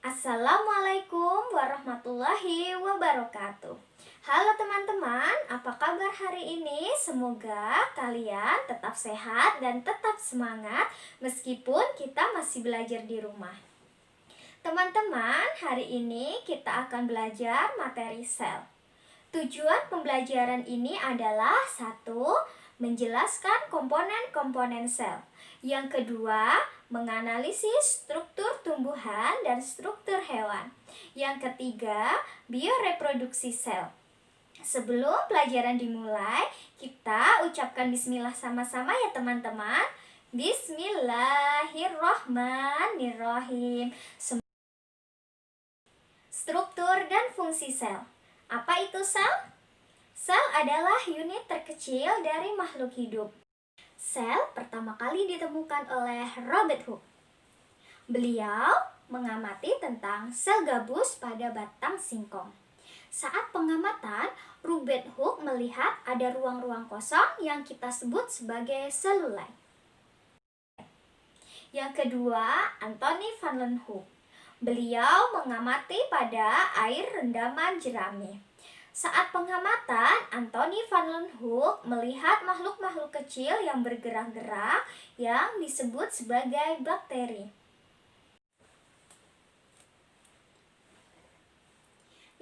Assalamualaikum warahmatullahi wabarakatuh. Halo teman-teman, apa kabar hari ini? Semoga kalian tetap sehat dan tetap semangat meskipun kita masih belajar di rumah. Teman-teman, hari ini kita akan belajar materi sel. Tujuan pembelajaran ini adalah satu, menjelaskan komponen-komponen sel. Yang kedua, menganalisis struktur tumbuhan dan struktur hewan. Yang ketiga, bioreproduksi sel. Sebelum pelajaran dimulai, kita ucapkan bismillah sama-sama ya teman-teman. Bismillahirrohmanirrohim. Struktur dan fungsi sel. Apa itu sel? Sel adalah unit terkecil dari makhluk hidup. Sel pertama kali ditemukan oleh Robert Hooke. Beliau mengamati tentang sel gabus pada batang singkong. Saat pengamatan, Robert Hooke melihat ada ruang-ruang kosong yang kita sebut sebagai selulai. Yang kedua, Anthony van Leeuwenhoek. Beliau mengamati pada air rendaman jerami. Saat pengamatan, Anthony van Leeuwenhoek melihat makhluk-makhluk kecil yang bergerak-gerak yang disebut sebagai bakteri.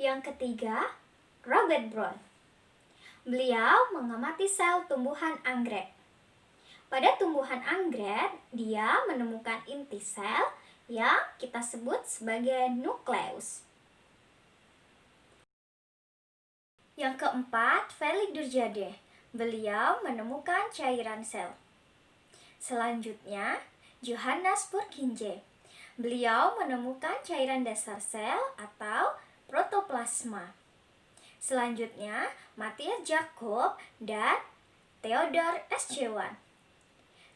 Yang ketiga, Robert Brown. Beliau mengamati sel tumbuhan anggrek. Pada tumbuhan anggrek, dia menemukan inti sel yang kita sebut sebagai nukleus. Yang keempat, Felix Durjade. Beliau menemukan cairan sel. Selanjutnya, Johannes Purkinje. Beliau menemukan cairan dasar sel atau protoplasma. Selanjutnya, Matthias Jakob dan Theodor Schwann.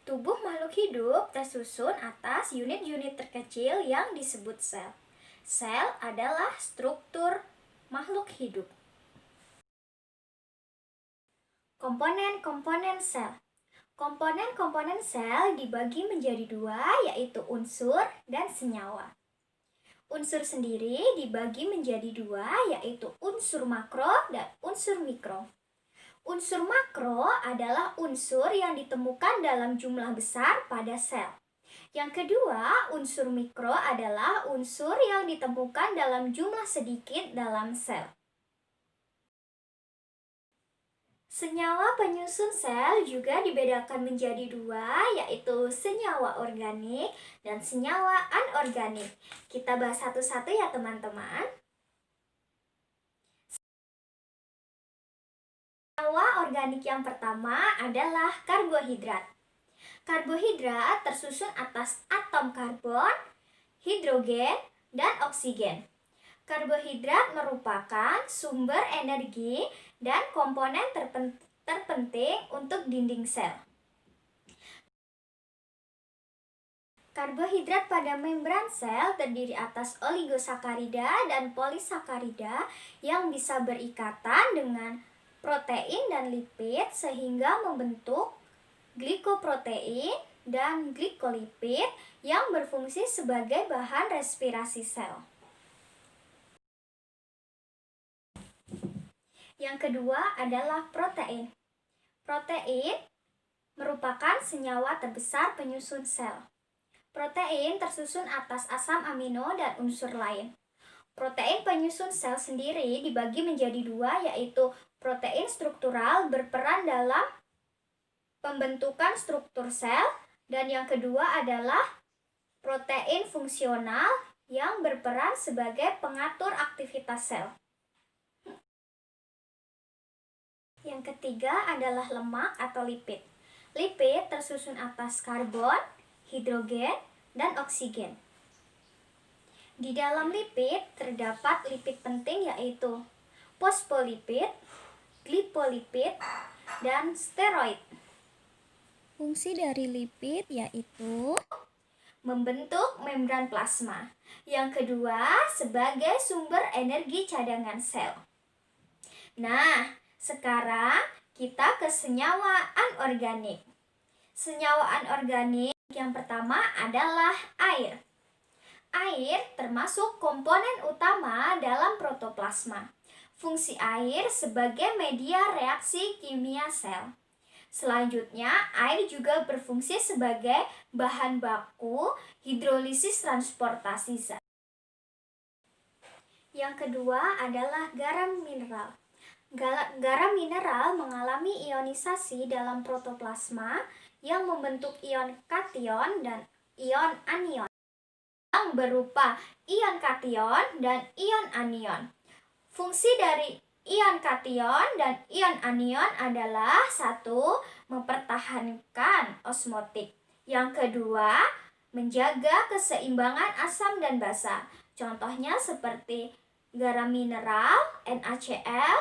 Tubuh makhluk hidup tersusun atas unit-unit terkecil yang disebut sel. Sel adalah struktur makhluk hidup. Komponen-komponen sel. Komponen-komponen sel dibagi menjadi dua, yaitu unsur dan senyawa. Unsur sendiri dibagi menjadi dua, yaitu unsur makro dan unsur mikro. Unsur makro adalah unsur yang ditemukan dalam jumlah besar pada sel. Yang kedua, unsur mikro adalah unsur yang ditemukan dalam jumlah sedikit dalam sel. Senyawa penyusun sel juga dibedakan menjadi dua, yaitu senyawa organik dan senyawa anorganik. Kita bahas satu-satu ya teman-teman. Senyawa organik yang pertama adalah karbohidrat. Karbohidrat tersusun atas atom karbon, hidrogen, dan oksigen. Karbohidrat merupakan sumber energi dan komponen terpenting untuk dinding sel. Karbohidrat pada membran sel terdiri atas oligosakarida dan polisakarida yang bisa berikatan dengan protein dan lipid sehingga membentuk glikoprotein dan glikolipid yang berfungsi sebagai bahan respirasi sel. Yang kedua adalah protein. Protein merupakan senyawa terbesar penyusun sel. Protein tersusun atas asam amino dan unsur lain. Protein penyusun sel sendiri dibagi menjadi dua, yaitu protein struktural berperan dalam pembentukan struktur sel, dan yang kedua adalah protein fungsional yang berperan sebagai pengatur aktivitas sel. Yang ketiga adalah lemak atau lipid. Lipid tersusun atas karbon, hidrogen, dan oksigen. Di dalam lipid terdapat lipid penting yaitu fosfolipid, glipolipid, dan steroid. Fungsi dari lipid yaitu membentuk membran plasma. Yang kedua, sebagai sumber energi cadangan sel. Nah, sekarang kita ke senyawa anorganik. Senyawa anorganik yang pertama adalah air. Air termasuk komponen utama dalam protoplasma. Fungsi air sebagai media reaksi kimia sel. Selanjutnya, air juga berfungsi sebagai bahan baku hidrolisis transportasi zat. Yang kedua adalah garam mineral. Garam mineral mengalami ionisasi dalam protoplasma yang membentuk ion kation dan ion anion yang berupa ion kation dan ion anion. Fungsi dari ion kation dan ion anion adalah satu, mempertahankan osmotik. Yang kedua, menjaga keseimbangan asam dan basa. Contohnya seperti garam mineral, NaCl.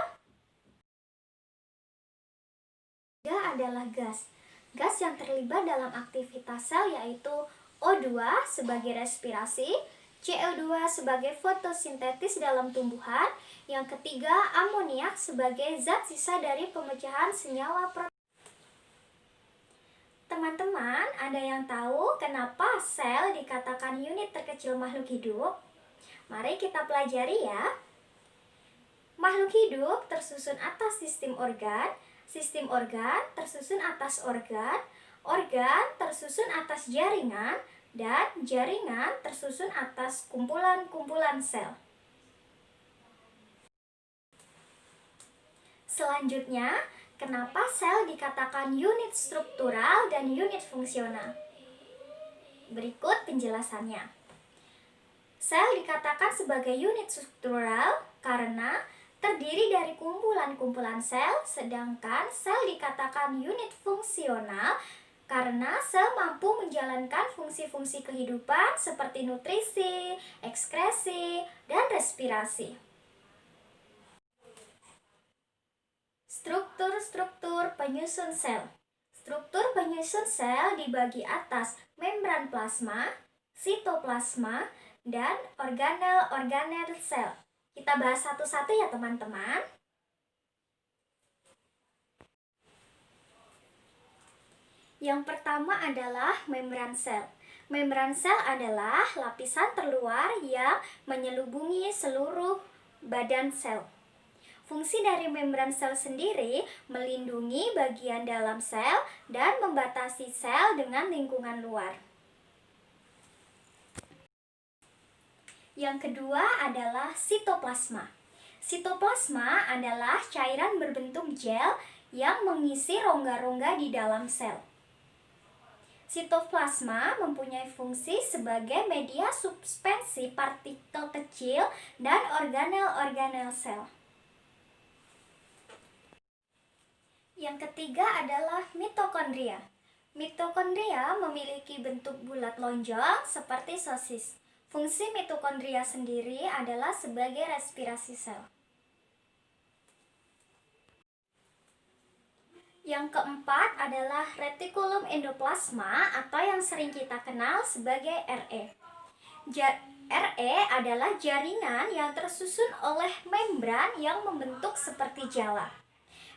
Tiga adalah gas. Gas yang terlibat dalam aktivitas sel yaitu O2 sebagai respirasi, CO2 sebagai fotosintesis dalam tumbuhan, yang ketiga amoniak sebagai zat sisa dari pemecahan senyawa protein. Teman-teman, ada yang tahu kenapa sel dikatakan unit terkecil makhluk hidup? Mari kita pelajari ya. Makhluk hidup tersusun atas sistem organ tersusun atas organ tersusun atas jaringan, dan jaringan tersusun atas kumpulan-kumpulan sel. Selanjutnya, kenapa sel dikatakan unit struktural dan unit fungsional? Berikut penjelasannya. Sel dikatakan sebagai unit struktural karena terdiri dari kumpulan-kumpulan sel, sedangkan sel dikatakan unit fungsional karena sel mampu menjalankan fungsi-fungsi kehidupan seperti nutrisi, ekskresi, dan respirasi. Struktur-struktur penyusun sel. Struktur penyusun sel dibagi atas membran plasma, sitoplasma, dan organel-organel sel. Kita bahas satu-satu ya teman-teman. Yang pertama adalah membran sel. Membran sel adalah lapisan terluar yang menyelubungi seluruh badan sel. Fungsi dari membran sel sendiri melindungi bagian dalam sel dan membatasi sel dengan lingkungan luar. Yang kedua adalah sitoplasma. Sitoplasma adalah cairan berbentuk gel yang mengisi rongga-rongga di dalam sel. Sitoplasma mempunyai fungsi sebagai media suspensi partikel kecil dan organel-organel sel. Yang ketiga adalah mitokondria. Mitokondria memiliki bentuk bulat lonjong seperti sosis. Fungsi mitokondria sendiri adalah sebagai respirasi sel. Yang keempat adalah retikulum endoplasma atau yang sering kita kenal sebagai RE. RE adalah jaringan yang tersusun oleh membran yang membentuk seperti jala.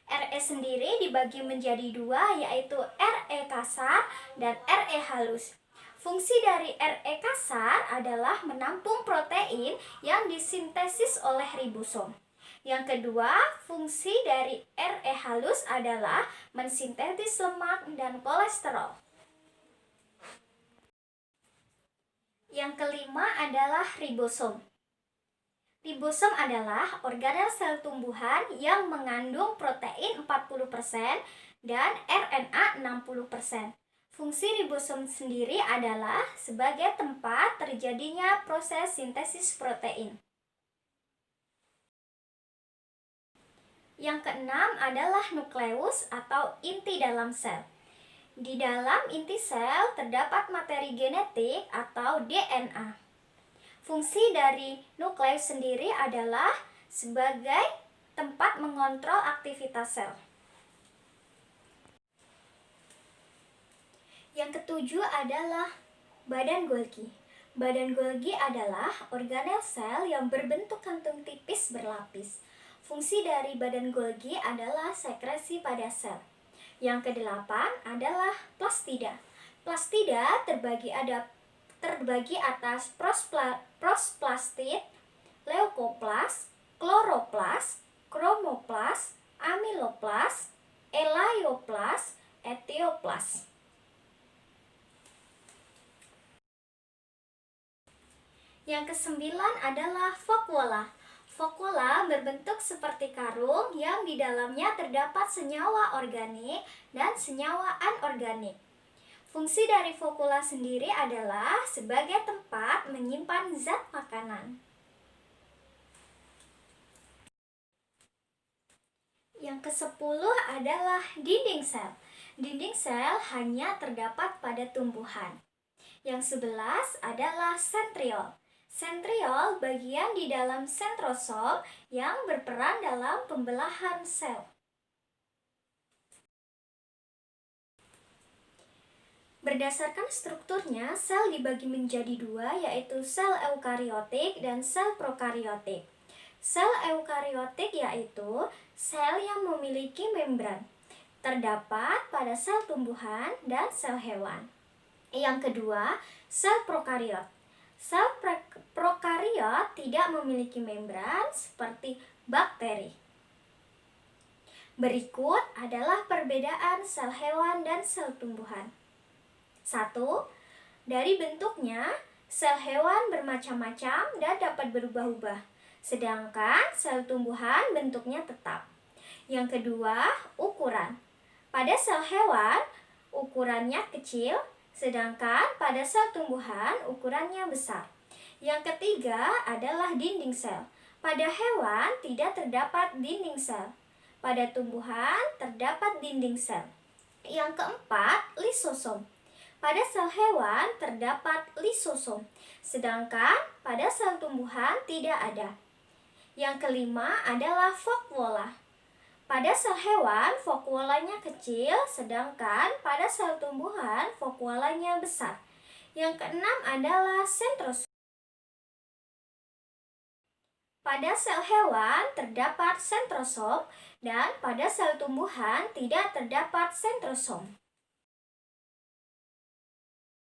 RE sendiri dibagi menjadi dua, yaitu RE kasar dan RE halus. Fungsi dari RE kasar adalah menampung protein yang disintesis oleh ribosom. Yang kedua, fungsi dari RE halus adalah mensintetis lemak dan kolesterol. Yang kelima adalah ribosom. Ribosom adalah organel sel tumbuhan yang mengandung protein 40% dan RNA 60%. Fungsi ribosom sendiri adalah sebagai tempat terjadinya proses sintesis protein. Yang keenam adalah nukleus atau inti dalam sel. Di dalam inti sel terdapat materi genetik atau DNA. Fungsi dari nukleus sendiri adalah sebagai tempat mengontrol aktivitas sel. Yang ketujuh adalah badan Golgi. Badan Golgi adalah organel sel yang berbentuk kantung tipis berlapis. Fungsi dari badan Golgi adalah sekresi pada sel. Yang kedelapan adalah plastida. Plastida terbagi ada terbagi atas prosplastid, leukoplas, kloroplas, kromoplas, amiloplas, elaioplas, etioplas. Yang kesembilan adalah vakuola. Vakuola berbentuk seperti karung yang di dalamnya terdapat senyawa organik dan senyawa anorganik. Fungsi dari vakuola sendiri adalah sebagai tempat menyimpan zat makanan. Yang ke-10 adalah dinding sel. Dinding sel hanya terdapat pada tumbuhan. Yang 11 adalah sentriol. Sentriol bagian di dalam sentrosom yang berperan dalam pembelahan sel. Berdasarkan strukturnya, sel dibagi menjadi dua, yaitu sel eukariotik dan sel prokariotik. Sel eukariotik yaitu sel yang memiliki membran, terdapat pada sel tumbuhan dan sel hewan. Yang kedua, sel prokariot. Sel prokariot tidak memiliki membran seperti bakteri. Berikut adalah perbedaan sel hewan dan sel tumbuhan. 1. Dari bentuknya, sel hewan bermacam-macam dan dapat berubah-ubah, sedangkan sel tumbuhan bentuknya tetap. Yang kedua, ukuran. Pada sel hewan, ukurannya kecil, sedangkan pada sel tumbuhan ukurannya besar. Yang ketiga adalah dinding sel. Pada hewan tidak terdapat dinding sel. Pada tumbuhan terdapat dinding sel. Yang keempat, lisosom. Pada sel hewan terdapat lisosom, sedangkan pada sel tumbuhan tidak ada. Yang kelima adalah vakuola. Pada sel hewan, vakuolanya kecil, sedangkan pada sel tumbuhan, vakuolanya besar. Yang keenam adalah sentrosom. Pada sel hewan terdapat sentrosom, dan pada sel tumbuhan tidak terdapat sentrosom.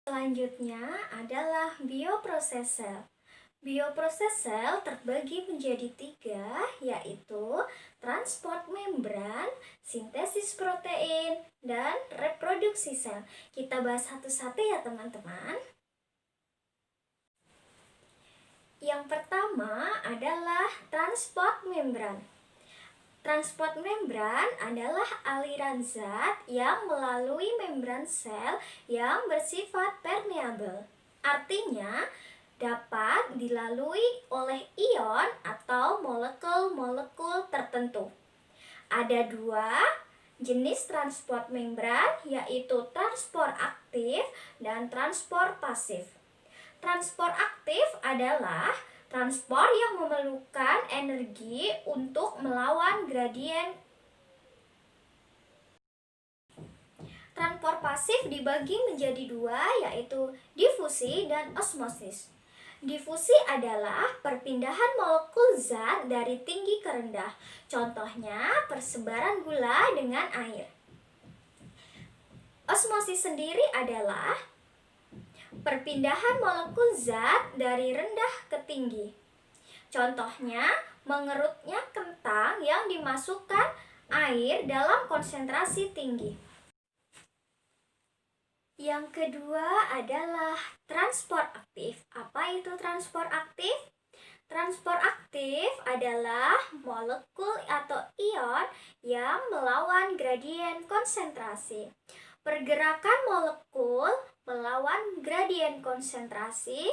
Selanjutnya adalah bioproses sel. Bioproses sel terbagi menjadi 3, yaitu transport membran, sintesis protein, dan reproduksi sel. Kita bahas satu-satu ya teman-teman. Yang pertama adalah transport membran. Transport membran adalah aliran zat yang melalui membran sel yang bersifat permeabel. Artinya, dapat dilalui oleh ion atau molekul-molekul tertentu. Ada 2 jenis transport membran, yaitu transport aktif dan transport pasif. Transport aktif adalah transport yang memerlukan energi untuk melawan gradien. Transport pasif dibagi menjadi 2, yaitu difusi dan osmosis. Difusi adalah perpindahan molekul zat dari tinggi ke rendah. Contohnya persebaran gula dengan air. Osmosis sendiri adalah perpindahan molekul zat dari rendah ke tinggi. Contohnya, mengerutnya kentang yang dimasukkan air dalam konsentrasi tinggi. Yang kedua adalah transport aktif. Apa itu transport aktif? Transport aktif adalah molekul atau ion yang melawan gradien konsentrasi. Pergerakan molekul melawan gradien konsentrasi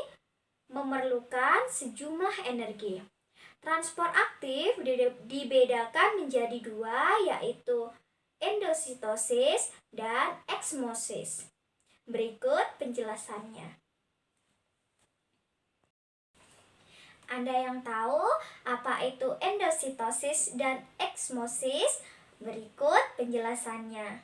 memerlukan sejumlah energi. Transport aktif dibedakan menjadi 2, yaitu endositosis dan eksmosis. Berikut penjelasannya. Anda yang tahu apa itu endositosis dan eksmosis? Berikut penjelasannya.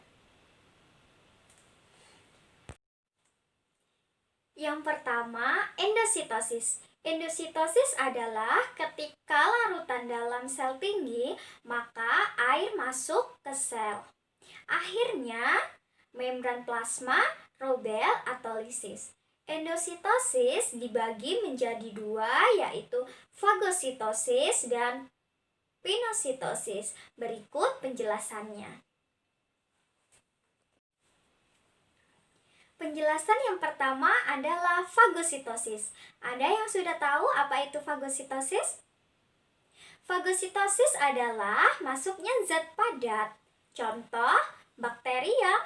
Yang pertama, endositosis. Endositosis adalah ketika larutan dalam sel tinggi, maka air masuk ke sel. Akhirnya, membran plasma, robel atau lisis. Endositosis dibagi menjadi dua, yaitu fagositosis dan pinositosis. Berikut penjelasannya. Penjelasan yang pertama adalah fagositosis. Ada yang sudah tahu apa itu fagositosis? Fagositosis adalah masuknya zat padat, contoh bakteri yang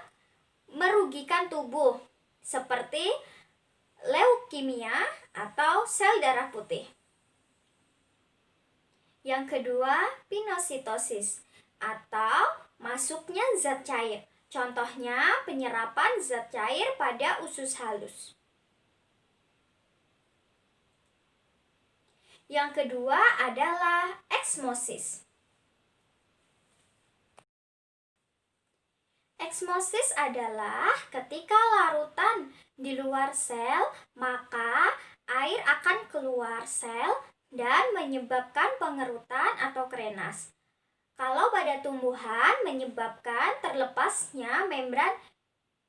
merugikan tubuh, seperti leukemia atau sel darah putih. Yang kedua, pinositosis atau masuknya zat cair. Contohnya penyerapan zat cair pada usus halus. Yang kedua adalah eksmosis. Eksmosis adalah ketika larutan di luar sel, maka air akan keluar sel dan menyebabkan pengerutan atau krenas. Kalau pada tumbuhan menyebabkan terlepasnya membran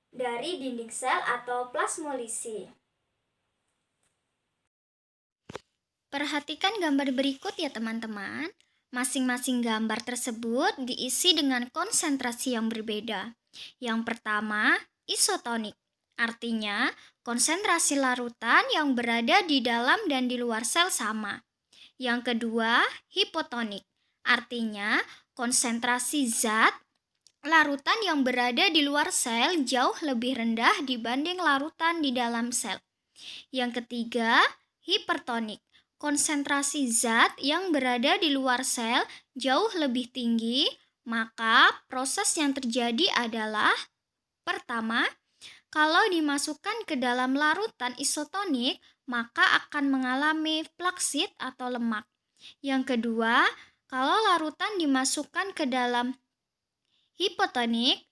dari dinding sel atau plasmolisi. Perhatikan gambar berikut ya teman-teman. Masing-masing gambar tersebut diisi dengan konsentrasi yang berbeda. Yang pertama, isotonik. Artinya, konsentrasi larutan yang berada di dalam dan di luar sel sama. Yang kedua, hipotonik. Artinya, konsentrasi zat larutan yang berada di luar sel jauh lebih rendah dibanding larutan di dalam sel. Yang ketiga, hipertonik. Konsentrasi zat yang berada di luar sel jauh lebih tinggi, maka proses yang terjadi adalah pertama, kalau dimasukkan ke dalam larutan isotonik, maka akan mengalami plaksit atau lemak. Yang kedua, kalau larutan dimasukkan ke dalam hipotonik,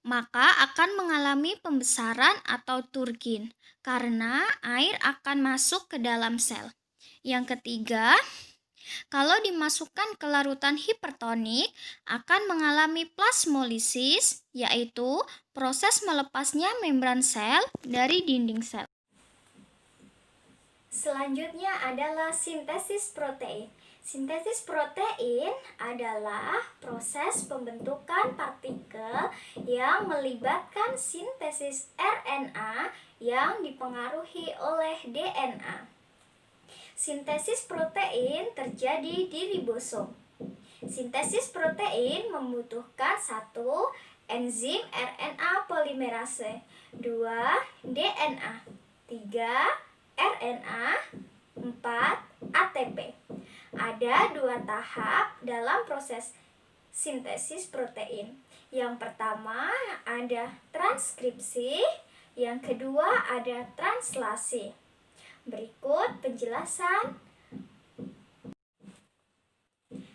maka akan mengalami pembesaran atau turgin karena air akan masuk ke dalam sel. Yang ketiga, kalau dimasukkan ke larutan hipertonik akan mengalami plasmolisis, yaitu proses melepasnya membran sel dari dinding sel. Selanjutnya adalah sintesis protein. Sintesis protein adalah proses pembentukan partikel yang melibatkan sintesis RNA yang dipengaruhi oleh DNA. Sintesis protein terjadi di ribosom. Sintesis protein membutuhkan 1. Enzim RNA polimerase, 2. DNA, 3. RNA, 4. ATP. Ada 2 tahap dalam proses sintesis protein. Yang pertama ada transkripsi, yang kedua ada translasi. Berikut penjelasan.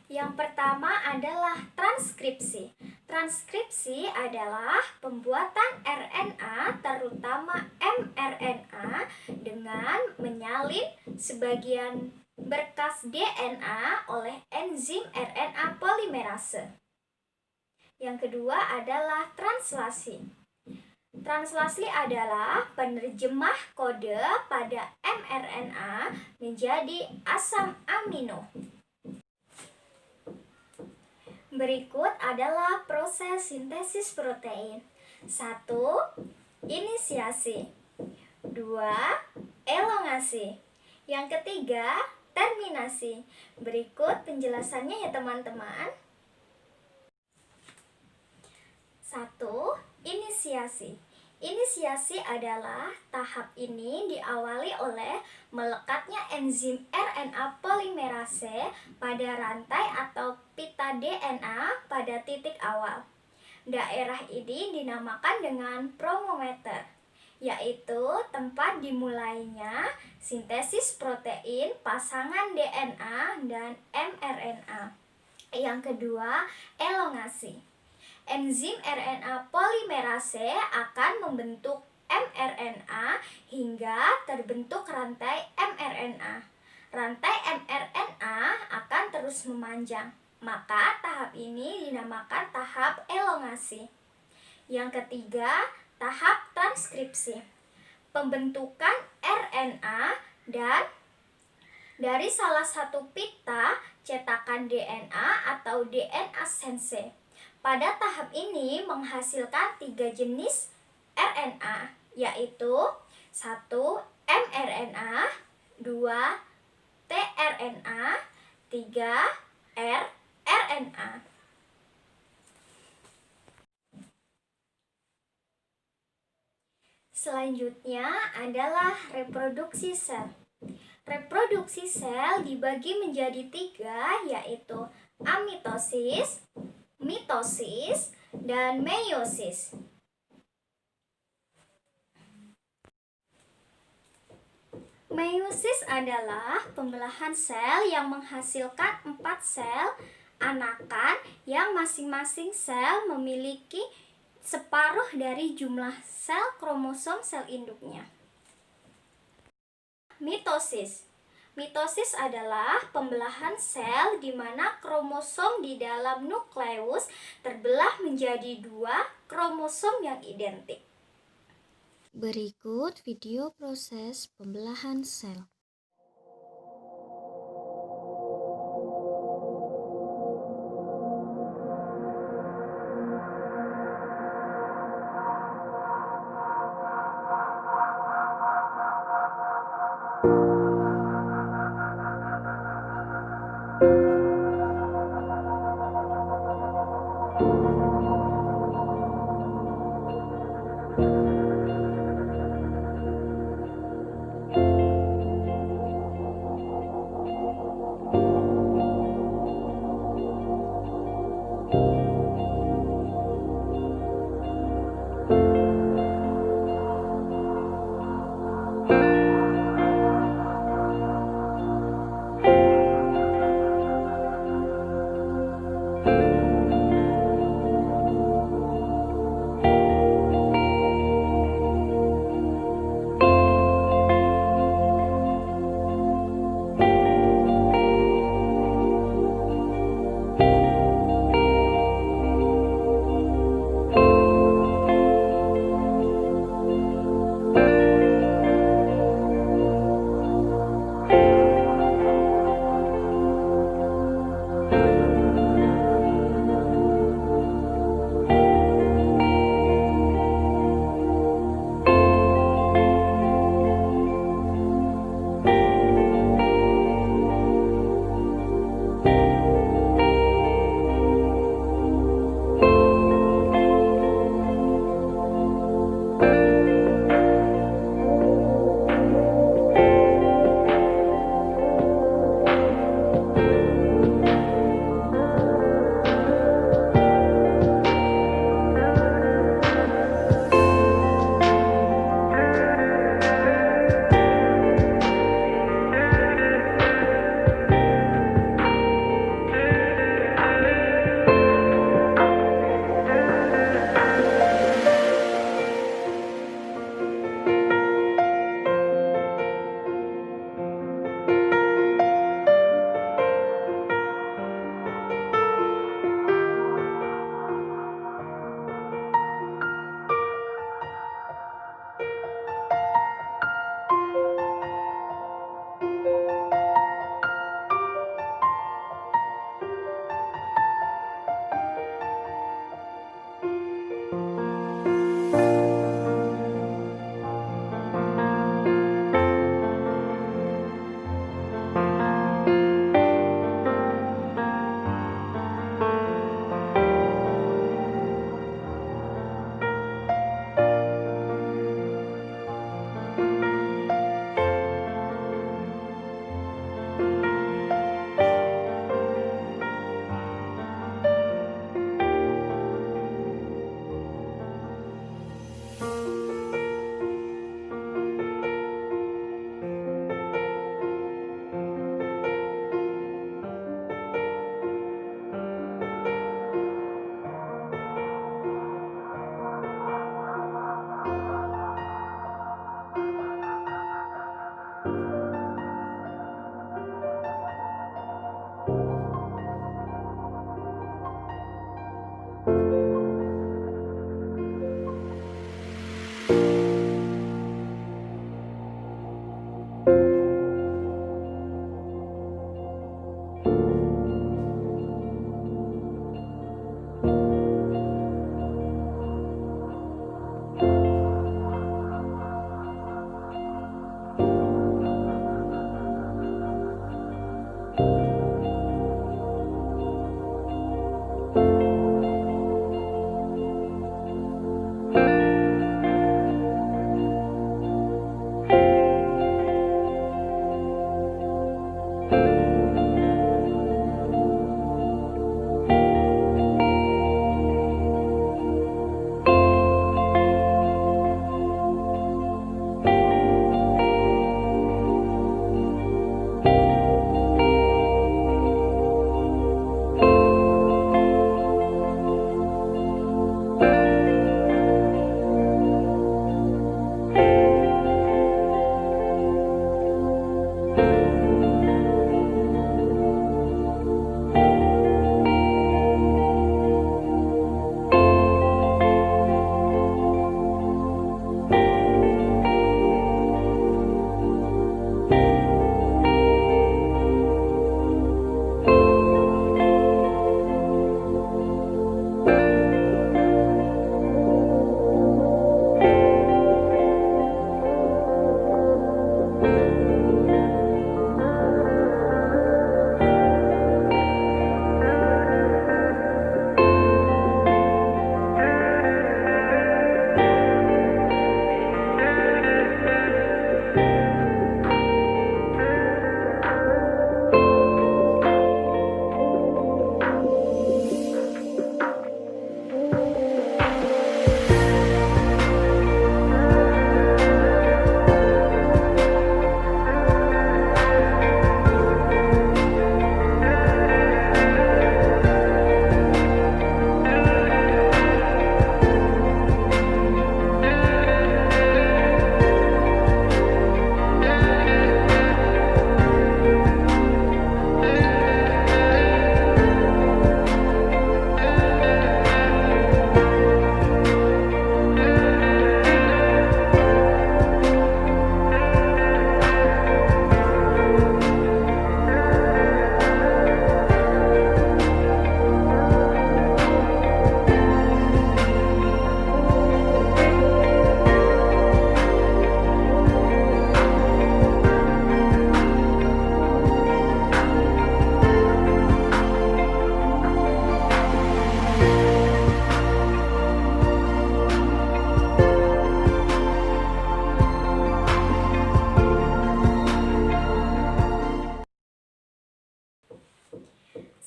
Yang pertama adalah transkripsi. Transkripsi adalah pembuatan RNA, terutama mRNA, dengan menyalin sebagian berkas DNA oleh enzim RNA polimerase. Yang kedua adalah translasi. Translasi adalah penerjemah kode pada mRNA menjadi asam amino. Berikut adalah proses sintesis protein. 1. Inisiasi. 2. Elongasi. Yang ketiga, terminasi. Berikut penjelasannya ya teman-teman. 1. Inisiasi. Inisiasi adalah tahap ini diawali oleh melekatnya enzim RNA polimerase pada rantai atau pita DNA pada titik awal. Daerah ini dinamakan dengan promometer, yaitu tempat dimulainya sintesis protein pasangan DNA dan mRNA. Yang kedua, elongasi. Enzim RNA polimerase akan membentuk mRNA hingga terbentuk rantai mRNA. Rantai mRNA akan terus memanjang, maka tahap ini dinamakan tahap elongasi. Yang ketiga, tahap transkripsi. pembentukan RNA dan dari salah satu pita cetakan DNA atau DNA sense. Pada tahap ini menghasilkan 3 jenis RNA, yaitu 1 mRNA, 2 tRNA, 3 rRNA. Selanjutnya adalah reproduksi sel. Reproduksi sel dibagi menjadi 3, yaitu amitosis, mitosis, dan meiosis. Meiosis adalah pembelahan sel yang menghasilkan 4 sel anakan yang masing-masing sel memiliki separuh dari jumlah sel kromosom sel induknya. Mitosis. Mitosis adalah pembelahan sel di mana kromosom di dalam nukleus terbelah menjadi 2 kromosom yang identik. Berikut video proses pembelahan sel.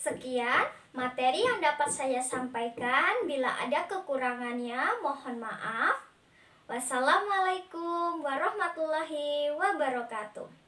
Sekian materi yang dapat saya sampaikan. Bila ada kekurangannya, mohon maaf. Wassalamualaikum warahmatullahi wabarakatuh.